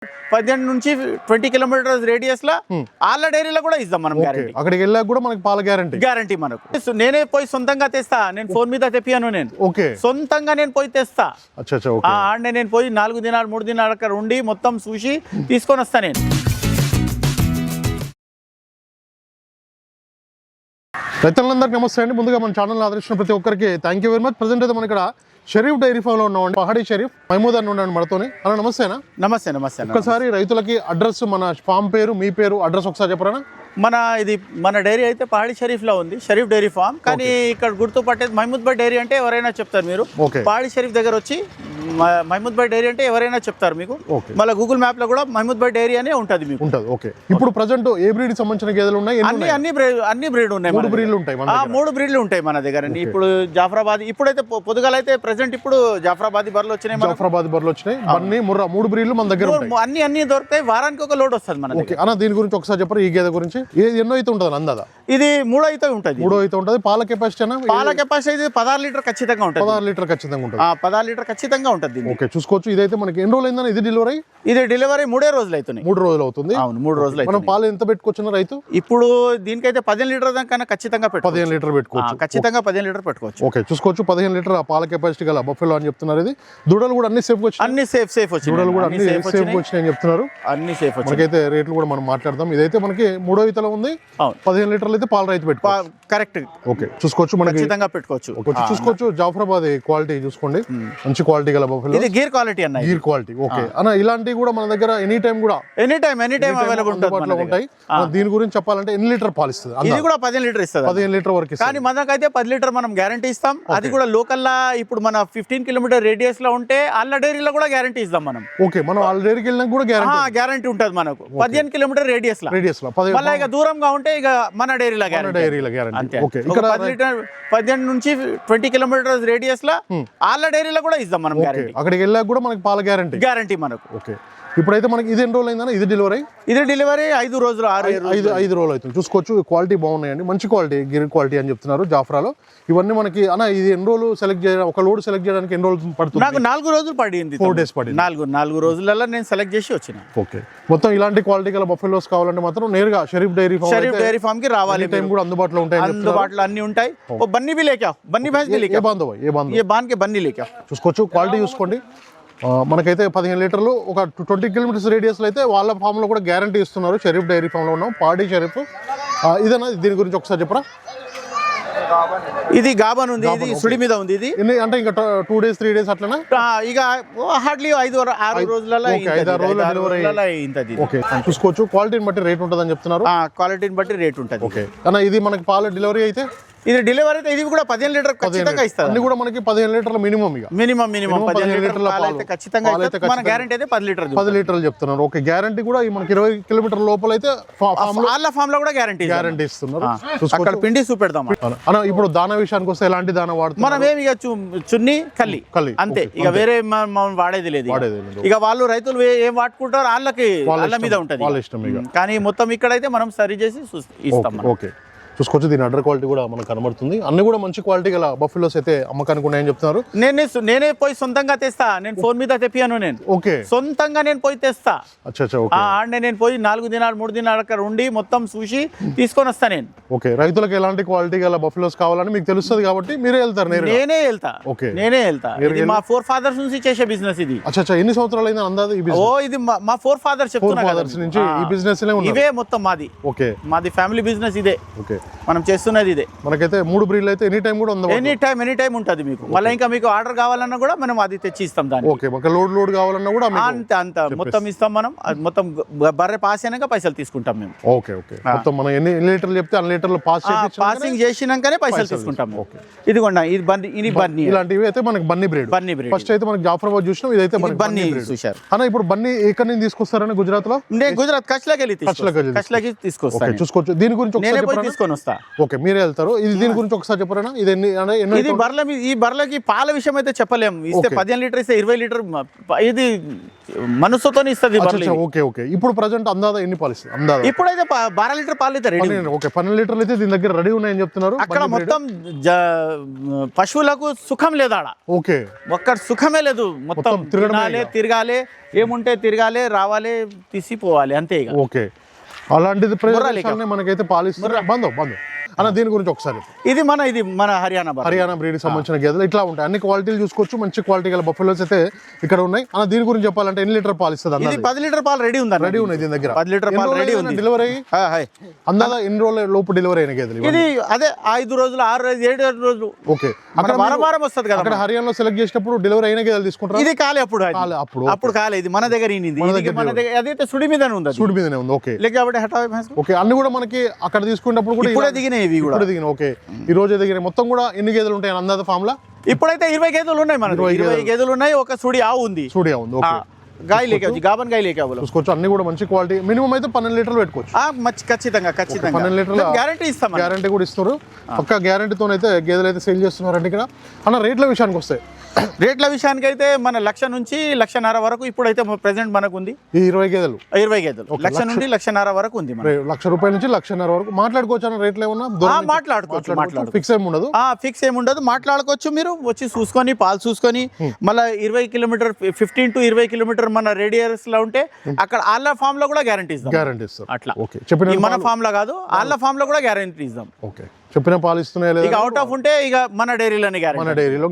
18 నుంచి 20 kilometres radius లో ఆళ్ళ డైరీలో కూడా ఇస్తాం మనం గ్యారెంటీ. అక్కడికి వెళ్ళాక కూడా మనకి పాల గ్యారెంటీ మనకు. నేనే పోయి సొంతంగా తెస్తా, నేను ఫోన్ మీద తెప్పియాను, నేను ఓకే సొంతంగా నేను పోయి తెస్తా. ఆడనే నేను పోయి 4 దినాలు 3 దినాలు అక్కడ ఉండి మొత్తం చూసి తీసుకొని వస్తా నేను. రైతులందరికీ నమస్తే అండి. ముందుగా మన ఛానల్ ఆదరించిన ప్రతి ఒక్కరికి thank you very much. Present అయితే మనం ఇక్కడ షరీఫ్ డైరీ ఫామ్ లో ఉన్నామండి. పహాడీ షరీఫ్ మహమూద్ అని ఉన్నాడు మనతోని. అలా నమస్తేనా? నమస్తే నమస్తే. ఒకసారి రైతులకి అడ్రస్, మన ఫామ్ పేరు, మీ పేరు, అడ్రస్ ఒకసారి చెప్పరా? మన డైరీ అయితే పహాడీ షరీఫ్ లో ఉంది, షరీఫ్ డైరీ ఫామ్. కానీ ఇక్కడ గుర్తుపట్టేది మహమూద్ భాయ్ డైరీ అంటే ఎవరైనా చెప్తారు మీరు. పహాడీ షరీఫ్ దగ్గర వచ్చి మహమూద్ భాయ్ డైరీ అంటే ఎవరైనా చెప్తారు మీకు. మళ్ళీ గూగుల్ మ్యాప్ లో కూడా మహమూద్ భాయ్ డైరీ అనే ఉంటుంది మీకు. ఓకే. ఇప్పుడు ప్రజెంట్ ఏ బ్రీడ్ సంబంధించిన గేదెలు ఉన్నాయి? అన్ని బ్రీడ్ ఉన్నాయి. 3 బ్రీడ్లు ఉంటాయి. 3 బ్రీడ్లు ఉంటాయి మన దగ్గర. ఇప్పుడు జాఫరాబాద్, ఇప్పుడైతే పొద్దుగాల అయితే ప్రెసెంట్ ఇప్పుడు జాఫరాబాద్ బర్రెలు వచ్చినాయి. బన్నీ, ముర్రా 3 బ్రీడ్లు మన దగ్గర ఉంటాయి. అన్ని దొరుకుతాయి. వారానికి ఒక లోడ్ వస్తుంది మన దగ్గర. అన్న దీని గురించి ఒకసారి చెప్పరు, ఈ గేదె గురించి. ఎన్నో అయితే ఉంటుంది అందాదా? ఇది 3 అయితే ఉంటుంది. 3 అయితే ఉంటుంది. పాల కెపాసిటీ అయితే 16 లీటర్ ఖచ్చితంగా ఉంటుంది. 16 లీటర్ ఖచ్చితంగా ఉంటుంది. 16 లీటర్ ఖచ్చితంగా ఉంటుంది. ఓకే, చూసుకోవచ్చు. ఇదైతే మనకి ఎన్ని రోజులు అయిందని ఇది డెలివరీ? ఇది డెలివరీ 3 రోజులు అవుతుంది. 3 రోజులు అవుతుంది. అవును, 3 రోజులు. మనం పాలు ఎంత పెట్టుకోవచ్చు రైతు? ఇప్పుడు దీనికైతే 15 లీటర్ దాకా ఖచ్చితంగా 15 లీటర్ పెట్టుకోవచ్చు. ఖచ్చితంగా 15 లీటర్ పెట్టుకోవచ్చు. ఓకే, చూసుకోవచ్చు. 15 లీటర్ పాల కెపాసిటీ గల బఫెలో అని చెప్తున్నారు. ఇది దూడలు కూడా అన్ని సేఫ్ వచ్చి, అన్ని సేఫ్ వచ్చి, దూడలు కూడా అన్ని సేఫ్ వచ్చినాయి అని చెప్తున్నారు. అన్ని సేఫ్ వచ్చి. మనకైతే రేట్లు కూడా మనం మాట్లాడదాం. ఇదైతే మనకి 3వ ఈతలో ఉంది. 15 లీటర్లు అయితే పాల రైతు పెట్టుకోవచ్చు. కరెక్ట్. ఓకే, చూసుకోవచ్చు. మనకి ఖచ్చితంగా పెట్టుకోవచ్చు. చూసుకోవచ్చు. జాఫరాబాద్ క్వాలిటీ చూసుకోండి, మంచి క్వాలిటీ గల బఫెలో. ఇది గీర్ క్వాలిటీ అన్న, గీర్ క్వాలిటీ. ఓకే అన్న, ఇలాంటివి కూడా మన దగ్గర ఎనీ టైం అవైలబుల్ ఉంటాయి. దీని గురించి చెప్పాలంటే ఎన్ని లీటర్ పాలు ఇస్తుంది? ఇది కూడా 15 లీటర్ ఇస్తుంది. 15 లీటర్ వరకు. కానీ మనకైతే 10 లీటర్ మనం గ్యారంటీ ఇస్తాం. అది కూడా లోకల్ లా. ఇప్పుడు మన 15 కిలోమీటర్ రేడియస్ లో ఉంటే ఆళ్ళ డైరీలో కూడా గ్యారంటీ ఇస్తాం మనం. ఓకే, మనం ఆళ్ళ డైరీకి వెళ్ళినా కూడా గ్యారంటీ ఉంటుంది మనకు. 15 కిలోమీటర్ రేడియస్ లో. మళ్ళీ ఇక దూరంగా ఉంటే ఇక మన డైరీలో గ్యారంటీ. ఓకే, 18 నుంచి 20 కిలోమీటర్స్ రేడియస్ లో ఆళ్ళ డైరీలో కూడా ఇస్తాం మనం గ్యారంటీ. అక్కడికి వెళ్ళాక కూడా మనకి పాల గ్యారంటీ మనకు. ఓకే, ఇప్పుడైతే మనకి ఇది ఎన్ని రోజులు అయిందన్న? ఇది డెలివరీ 5 రోజులు 5 రోజులు అవుతుంది. చూసుకోవచ్చు. క్వాలిటీ బాగున్నాయండి, మంచి క్వాలిటీ, గిర్ క్వాలిటీ అని చెప్తున్నారు జాఫ్రాలో. ఇవన్నీ మనకి అన్న ఇది ఎన్ని రోజులు సెలెక్ట్ చేయడం, ఒక లోడ్ సెలెక్ట్ చేయడానికి ఎన్ని రోజులు పడుతుంది? నాకు 4 రోజులు పడింది. 4 డేస్ పడింది. 4 రోజులలో నేను సెలెక్ట్ చేసి వచ్చిన. ఓకే, మొత్తం ఇలాంటి క్వాలిటీ గల బఫెలోస్ కావాలంటే మాత్రం నేరుగా షరీఫ్ డైరీ ఫామ్ కి రావాలి. టైం కూడా అందుబాటులో ఉంటాయి. అందుబాటులో అన్ని ఉంటాయి. బన్నీ भी लेके आओ, बन्नी भैंस भी लेके आओ, ये बांध के बन्नी लेके आओ. చూసుకోవచ్చు. క్వాలిటీ చూసుకోండి. మనకైతే 15 లీటర్లు ఒక 20 కిలోమీటర్స్ రేడియస్లో అయితే వాళ్ళ ఫామ్లో కూడా గ్యారంటీ ఇస్తున్నారు. షరీఫ్ డైరీ ఫామ్లో ఉన్నాం, పహాడీ షరీఫ్. ఇదన్నా దీని గురించి ఒకసారి చెప్పరా? ఇది గాబన్ ఉంది, ఇది సుడి మీద ఉంది. ఇది అంటే ఇంకా 2 డేస్ 3 డేస్ అట్లనా? ఇక హార్డ్లీ 5-6 రోజులలో. చూసుకోవచ్చు. క్వాలిటీని బట్టి రేట్ ఉంటుందని చెప్తున్నారు. క్వాలిటీని బట్టి రేట్ ఉంటుంది. ఓకే అన్న, ఇది మనకి పాల డెలివరీ అయితే ఇది డెలివరీ అయితే ఇది కూడా 15 లీటర్ ఖచ్చితంగా ఇస్తారు. అన్ని కూడా మనకి 15 లీటర్ల మినిమం. ఇక మినిమం 15 లీటర్ల పాలు అయితే ఖచ్చితంగా మన గ్యారంటీ అయితే 10 లీటర్లు చెప్తున్నారు. ఓకే, గ్యారంటీ కూడా మనకి 20 కిలోమీటర్ల లోపల అయితే ఆళ్ళ ఫామ్ లో కూడా గ్యారంటీ ఇస్తున్నారు. అక్కడ పిండి చూపెడతాం అన్న. ఇప్పుడు దానా విషయానికి వస్తే ఎలాంటి దానా వాడుతున్నాం మనం? ఏమి ఇక చున్ని కల్లి అంతే, ఇక వేరే మనం వాడేది లేదు. ఇక వాళ్ళు రైతులు ఏం వాడుకుంటారు వాళ్ళ మీద ఉంటుంది, వాళ్ళ ఇష్టం. కానీ మొత్తం ఇక్కడైతే మనం సరి చేసి ఇస్తాం. ఓకే, చూసుకోవచ్చు. దీని అడ్డర్ క్వాలిటీ కూడా మనకు కనబడుతుంది. అన్ని కూడా మంచి క్వాలిటీ గల బఫెలోస్ అయితే అమ్మకానికి ఉన్నాయని చెప్తున్నారు. నేనే పోయి సొంతంగా తెస్తా, నేను ఫోన్ మీద తెప్పియాను, నేను ఓకే సొంతంగా నేను పోయి తెస్తా. ఆడనే నేను పోయి 4 దినాలు 3 దినాలు అక్కడ ఉండి మొత్తం చూసి తీసుకొని వస్తా నేను. ఓకే, రైతులకు ఎలాంటి క్వాలిటీ గల బఫెలోస్ కావాలని మీకు తెలుస్తుంది కాబట్టి మీరే వెళ్తారు? నేనే వెళ్తా. నేనే వెళ్తా. ఇది మా 4 ఫాదర్స్ నుంచి చేసే బిజినెస్ ఇది. ఎన్ని సంవత్సరాలు అయింది అందాది? ఇది మా 4 ఫాదర్స్ నుంచి ఈ బిజినెస్ ఇవే మొత్తం మాది. ఓకే, మాది ఫ్యామిలీ బిజినెస్ ఇదే. ఓకే, మనం చేస్తున్నది ఇదే. మనకైతే 3 బ్రీడ్లు అయితే ఎనీ టైం కూడా ఉంది. ఎనీ టైం ఉంటుంది మీకు. మళ్ళీ ఇంకా మీకు ఆర్డర్ కావాలన్నా కూడా మనం అది తెచ్చి ఇస్తాం. దాన్ని ఓకే, ఒక లోడ్ కావాలన్నా కూడా అంత మొత్తం ఇస్తాం మనం. మొత్తం బర్రె పాస్ అయినాక పైసలు తీసుకుంటాం మేము. ఓకే, మొత్తం మనం ఎన్ని లీటర్లు చెప్తే అన్ని లీటర్లు పాసింగ్ చేసినాకనే పైసలు తీసుకుంటాం. ఇదిగోండి, ఇది బన్నీ. ఇలాంటివి అయితే మనకి బన్నీ బ్రీడ్. ఫస్ట్ అయితే మనకి జాఫరాబాద్ చూసినాం, ఇదైతే మనకి బన్నీ చూశారు. అన్న ఇప్పుడు బన్నీ ఎక్కడి నుంచి తీసుకొస్తారని? గుజరాత్ లో. నేను గుజరాత్ కచ్లకి తీసుకొస్తాను. చూసుకోవచ్చు. దీని గురించి తీసుకొని వస్తా. ఓకే, మీరే వెళ్తారు. ఇది దీని గురించి ఒకసారి చెప్పరేనా? ఇది ఇది ఈ బర్రెలకి పాల విషయం అయితే చెప్పలేము. ఇస్తే 15 లీటర్ ఇస్తే 20 లీటర్ ఇది మనసుతో ఇస్తుంది. Okay okay. ఇప్పుడు ప్రజెంట్ అందాదా ఎన్ని పాలు ఇస్తుంది? అందాదా ఇప్పుడైతే 12 లీటర్ పాలు అయితే రెడీ. ఓకే, 12 లీటర్లు అయితే దీని దగ్గర రెడీ ఉన్నాయని చెప్తున్నారు. అక్కడ మొత్తం పశువులకు సుఖం లేదు ఆడ. ఓకే, ఒక్క సుఖమే లేదు. మొత్తం తిరగాలి, ఏముంటే తిరగాలి, రావాలి, తీసిపోవాలి, అంతే ఇక. ఓకే, అలాంటిది మనకైతే పాలిస్తున్నారు. బంధు అన్న దీని గురించి ఒకసారి. ఇది మన హర్యానా బ్రీడ్ సంబంధించిన గేదెలు ఇట్లా ఉంటాయి. అన్ని క్వాలిటీలు చూసుకోవచ్చు. మంచి క్వాలిటీ గల బఫెలోస్ అయితే ఇక్కడ ఉన్నాయి. అన్న దీని గురించి చెప్పాలంటే ఎన్ని లీటర్ పాలు ఇస్తుంది? ఇది 10 లీటర్ పాలు రెడీ ఉంది. రెడీ ఉన్నాయి దీని దగ్గర. 10 లీటర్ పాలు రెడీ ఉంది. డెలివరీ అందాదా ఎన్ని రోజుల లోపు డెలివరీ అయిన గేదెలు? ఇది అదే 5 రోజులు, 6 రోజులు, 7 రోజులు. ఓకే, అక్కడ వారం వస్తుంది కదా. అక్కడ హర్యానాలో సెలెక్ట్ చేసినప్పుడు డెలివరీ అయిన గేదెలు తీసుకుంటారు. ఇది కాలే అప్పుడు కాలే. ఇది మన దగ్గర అదైతే సుడి మీదనే ఉంది. సుడి మీదనే ఉంది. ఓకే, లేకపోతే ఓకే. అన్ని కూడా మనకి అక్కడ తీసుకున్నప్పుడు కూడా ఇప్పుడే దిగినాయి. ఇవి కూడా దిగినాయి. ఓకే, ఈ రోజు దిగినాయి. మొత్తం కూడా ఎన్ని గేదెలు ఉంటాయి అందాదా ఫామ్ లో? ఇప్పుడైతే 20 గేదెలు ఉన్నాయి. మనకు 20 గేదెలు ఉన్నాయి. ఒక సుడి ఆవు ఉంది. ఓకే, గాయ లేకపోవచ్చు, గాబన్ గాయ లేకపోవచ్చు. చూసుకోవచ్చు. అన్ని కూడా మంచి క్వాలిటీ. మినిమం అయితే 12 లీటర్లు పెట్టుకోవచ్చు. ఖచ్చితంగా 12 లీటర్లు గ్యారంటీ ఇస్తాం. గ్యారంటీ కూడా ఇస్తారు. పక్కా గ్యారంటీతో అయితే గేదెలు అయితే సేల్ చేస్తున్నారండి ఇక్కడ. అన్న రేట్ల విషయానికి వస్తే, రేట్ల విషయానికి అయితే మన 1,00,000 నుంచి 1,50,000 వరకు ఇప్పుడైతే ప్రెసెంట్ మనకు ఉంది. ఈ 20 గేదెలు 1,00,000 నుండి 1,50,000 వరకు ఉంది. 1,00,000 రూపాయల నుంచి 1,50,000 వరకు మాట్లాడుకోవచ్చు. అన్న రేట్లు ఏమన్నా మాట్లాడుకోవచ్చు. ఫిక్స్ ఏమి ఉండదు. ఫిక్స్ ఏమి ఉండదు. మాట్లాడుకోవచ్చు. మీరు వచ్చి చూసుకొని పాలు చూసుకొని మళ్ళీ 20 కిలోమీటర్ 15 to 20 కిలోమీటర్ మన రేడియస్ లో ఉంటే అక్కడ ఆళ్ళ ఫామ్ లో కూడా గ్యారంటీ ఇస్తాం. అట్లా మన ఫామ్ లో కాదు, ఆళ్ళ ఫామ్ లో కూడా గ్యారంటీ ఇస్తాం. ఓకే, చెప్పిన పాలు ఇస్తున్నాయి. ఇక అవుట్ ఆఫ్ ఉంటే ఇక మన డైరీలో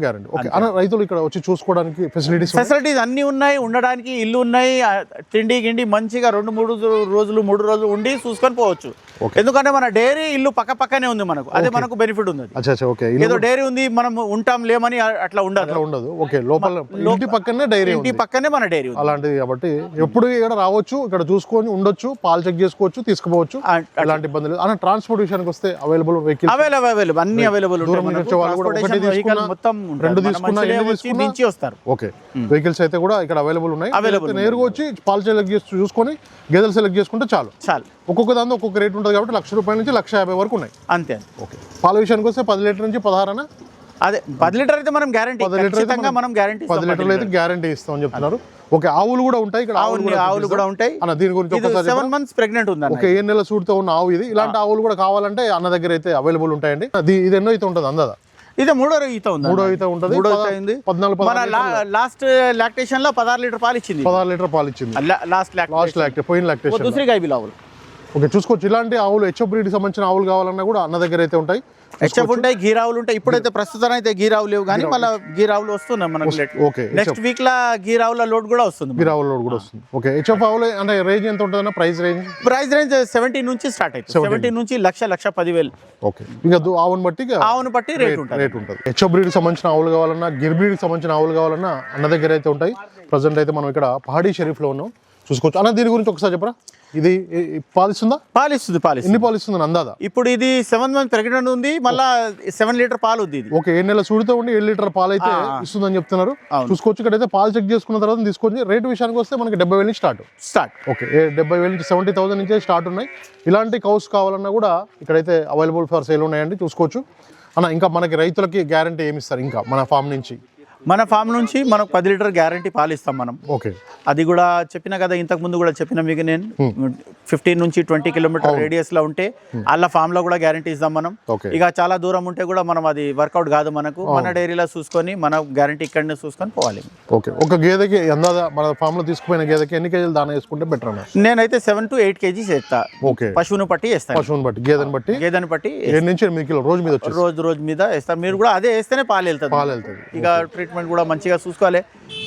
గ్యారంటీ. ఓకే, అన్న రైతులు ఇక్కడ వచ్చి చూసుకోవడానికి ఫెసిలిటీస్ అన్ని ఉన్నాయి. ఉండడానికి ఇల్లు ఉన్నాయి. తిండి గిండి మంచిగా 2-3 రోజులు ఉండి చూసుకొని పోవచ్చు. ఎందుకంటే మన డైరీ ఇల్లు పక్కనే ఉంది మనకు. అదే మనకు బెనిఫిట్ ఉంది. ఏదో డైరీ ఉంది మనం ఉంటాం లేమని అట్లా ఉండదు. ఓకే, లోపల ఇంటి పక్కనే డైరీ, ఇంటి పక్కనే మన డైరీ అలాంటిది. కాబట్టి ఎప్పుడు ఇక్కడ రావచ్చు, ఇక్కడ చూసుకొని ఉండొచ్చు, పాలు చెక్ చేసుకోవచ్చు, తీసుకుపోవచ్చు. అలాంటి ఇబ్బంది లేదు. అన్న ట్రాన్స్పోర్ట్ విషయానికి వస్తే అవైలబుల్ వెహికల్ అన్ని అవైలబుల్ వస్తారు. ఓకే, వెహికల్స్ అయితే కూడా ఇక్కడ అవైలబుల్ ఉన్నాయి. నేరుగా వచ్చి పాలు సెలెక్ట్ చేసి చూసుకొని గేదెలు సెలెక్ట్ చేసుకుంటే చాలు. ఒక్కొక్క దాంతో ఒక్కొక్క రేట్ ఉంటుంది కాబట్టి 1,00,000 రూపాయల నుంచి 1,50,000 వరకు ఉన్నాయి. అంతే. ఓకే, పాల విషయానికి వస్తే 10 లీటర్ నుంచి 16 అన్న. అదే 10 లీటర్ అయితే మనం గ్యారంటీ. 10 లీటర్లు అయితే గ్యారంటీ ఇస్తామని చెప్తున్నారు. ఓకే, ఆవులు కూడా ఉంటాయి ఇక్కడ. ఆవులు కూడా ఉంటాయి. అన్న దీని గురించి 7 months ప్రెగ్నెంట్ ఉంది. ఓకే, 7 నెలల సూటితో ఉన్న ఆవు ఇది. ఇలాంటి ఆవులు కూడా కావాలంటే అన్న దగ్గర అయితే అవైలబుల్ ఉంటాయండి. ఇది ఎన్నో అయితే ఉంటుంది అందాదా? ఇది 3వ ఈత ఉంది. 3వ ఈత ఉంటుంది. 14 లాస్ట్ లాక్టేషన్ లో 16 లీటర్ పాలు ఇచ్చింది. 16 లీటర్ పాలు ఇచ్చింది లాస్ట్ లాక్టేషన్. పోయిన లాక్టేషన్. దూసరి గాయ బిల్ ఆవులు. ఓకే, చూసుకోవచ్చు. ఇలాంటి ఆవులు హెచ్ఎఫ్ బ్రీడ్ సంబంధించిన ఆవులు కావాలన్నా కూడా అన్న దగ్గర అయితే ఉంటాయి. హెచ్ఎఫ్ ఉంటాయి, గీరావులు ఉంటాయి. ఇప్పుడైతే ప్రస్తుతం అయితే గీరావులు లేవు, కానీ మళ్ళీ గీరావులు వస్తున్నాయి మనకు. నెక్స్ట్ వీక్ లా గీరావుల లోడ్ కూడా వస్తుంది. ఓకే, హెచ్ఎఫ్ ఆవులు అంటే రేంజ్ ఎంత ఉంటుంది? ప్రైస్ రేంజ్ 70 నుంచి స్టార్ట్ అవుతుంది. 70 నుంచి 1,00,000-1,10,000. ఓకే, ఇంకా ఆవును బట్టి రేట్ ఉంటుంది. హెచ్ఎఫ్ బ్రీడ్ సంబంధించిన ఆవులు కావాలన్నా, గిర్ బ్రీడ్ సంబంధించిన ఆవులు కావాలన్నా అన్న దగ్గర అయితే ఉంటాయి. ప్రజెంట్ అయితే మనం ఇక్కడ పహాడీ షరీఫ్ లో ఉన్నాం. చూసుకోవచ్చు. అన్న దీని గురించి ఒకసారి చెప్పరా? ఇది పాలిస్తుందా? పాలిస్తుంది. ఎన్ని పాలిస్తుంది అందాదా? ఇప్పుడు ఇది 7 months ప్రెగ్నెంట్ ఉంది. మళ్ళా 7 లీటర్ పాలు ఉంది. ఓకే, 7 నెలల సూడితో ఉండి 7 లీటర్ పాలు అయితే ఇస్తుందని చెప్తున్నారు. చూసుకోవచ్చు. ఇక్కడ అయితే పాలు చెక్ చేసుకున్న తర్వాత తీసుకొని రేట్ విషయానికి వస్తే మనకి 70,000 నుంచి స్టార్ట్. ఓకే, 70,000 నుంచి 70,000 నుంచి స్టార్ట్ ఉన్నాయి. ఇలాంటి కౌస్ కావాలన్నా కూడా ఇక్కడైతే అవైలబుల్ ఫర్ సేల్ ఉన్నాయండి. చూసుకోవచ్చు. అన్న ఇంకా మనకి రైతులకి గ్యారంటీ ఏమి ఇస్తారు? ఇంకా మన ఫామ్ నుంచి మనకు 10 లీటర్ గ్యారంటీ పాలు ఇస్తాం మనం. ఓకే, అది కూడా చెప్పిన కదా, ఇంతకు ముందు కూడా చెప్పిన మీకు నేను 15 నుంచి 20 కిలోమీటర్ రేడియస్ లో ఉంటే వాళ్ళ ఫామ్ లో కూడా గ్యారంటీ ఇస్తాం మనం. ఇక చాలా దూరం ఉంటే కూడా మనం అది వర్కౌట్ కాదు మనకు. మన డైరీలో చూసుకొని మన గ్యారంటీ ఇక్కడనే చూసుకొని పోవాలి. ఓకే, ఒక గేదెకి అందాదా మన ఫామ్ లో తీసుకుపోయిన గేదెకి ఎన్ని కేజీలు దాన వేసుకుంటే బెటర్ అన్న? నేనైతే 7 to 8 kgs వేస్తా. ఓకే, పశువును బట్టి వేస్తాను. గేదెని బట్టి 7 నుంచి 8 కిలో రోజు మీద వేస్తాను. మీరు కూడా అదే వేస్తేనే పాలు వెళ్తుంది. ఇక ట్రీట్మెంట్ కూడా మంచిగా చూసుకోవాలి.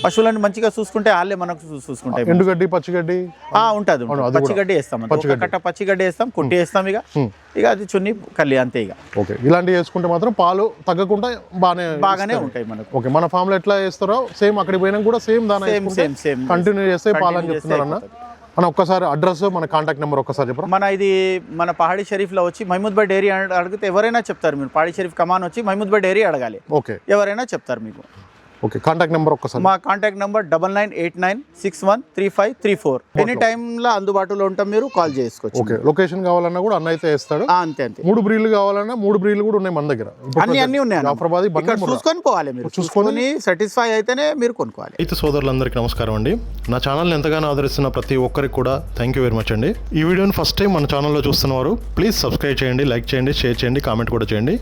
పశువులను మంచిగా చూసుకుంటే వాళ్ళే మనకు చూసుకుంటాయి. ఎండుగడ్డి పచ్చిగడ్డి ఉంటుంది. పచ్చిగడ్డి వేస్తాం. కట్ట పచ్చిగడ్డి వేస్తాం, కుట్టి వేస్తాం. ఇక అది చున్ని కల్లి అంతే. ఇక ఓకే, ఇలాంటివి వేసుకుంటే మాత్రం పాలు తగ్గకుండా బాగానే ఉంటాయి మనకు. ఓకే, మన ఫామ్ లో ఎట్లా వేస్తారో సేమ్ అక్కడికి పోయినా కూడా సేమ్ సేమ్ కంటిన్యూ చేస్తే పాలు అని చెప్తున్నారు అన్న. ఒక్కసారి అడ్రస్, మన కాంటాక్ట్ నెంబర్ ఒక్కసారి చెప్పరా? మన పహాడీ షరీఫ్ లో వచ్చి మహమూద్ భాయ్ డైరీ అడిగితే ఎవరైనా చెప్తారు. మీరు పహాడీ షరీఫ్ కమాన్ వచ్చి మహమూద్ భాయ్ డైరీ అడగాలి. ఓకే, ఎవరైనా చెప్తారు మీకు. ఓకే, కాంటాక్ట్ నెంబర్ ఒక్కసారి. మా కాంటాక్ట్ నెంబర్ 9989613534. ఎనీ టైంలో అందుబాటులో ఉంటాం, మీరు కాల్ చేసుకోవచ్చు. ఓకే, లొకేషన్ కావాలన్నా కూడా అన్న అయితే వేస్తాడు. అంతే అంతే. 3 బ్రీడ్లు కావాలన్నా 3 బ్రీడ్లు కూడా ఉన్నాయి మన దగ్గర. అన్ని ఉన్నాయి. జాఫరాబాదీ చూసుకొని పోవాలి, మీరు చూసుకొని సాటిస్ఫై అయితేనే మీరు కొనుక్కోవాలి. అయితే సోదరులందరికీ నమస్కారం అండి. నా ఛానల్ని ఎంతగానో ఆదరిస్తున్న ప్రతి ఒక్కరికి కూడా థ్యాంక్ యూ వెరీ మచ్ అండి. ఈ వీడియోని ఫస్ట్ టైం మన ఛానల్లో చూస్తున్నవారు ప్లీజ్ సబ్స్క్రైబ్ చేయండి, లైక్ చేయండి, షేర్ చేయండి, కామెంట్ కూడా చేయండి.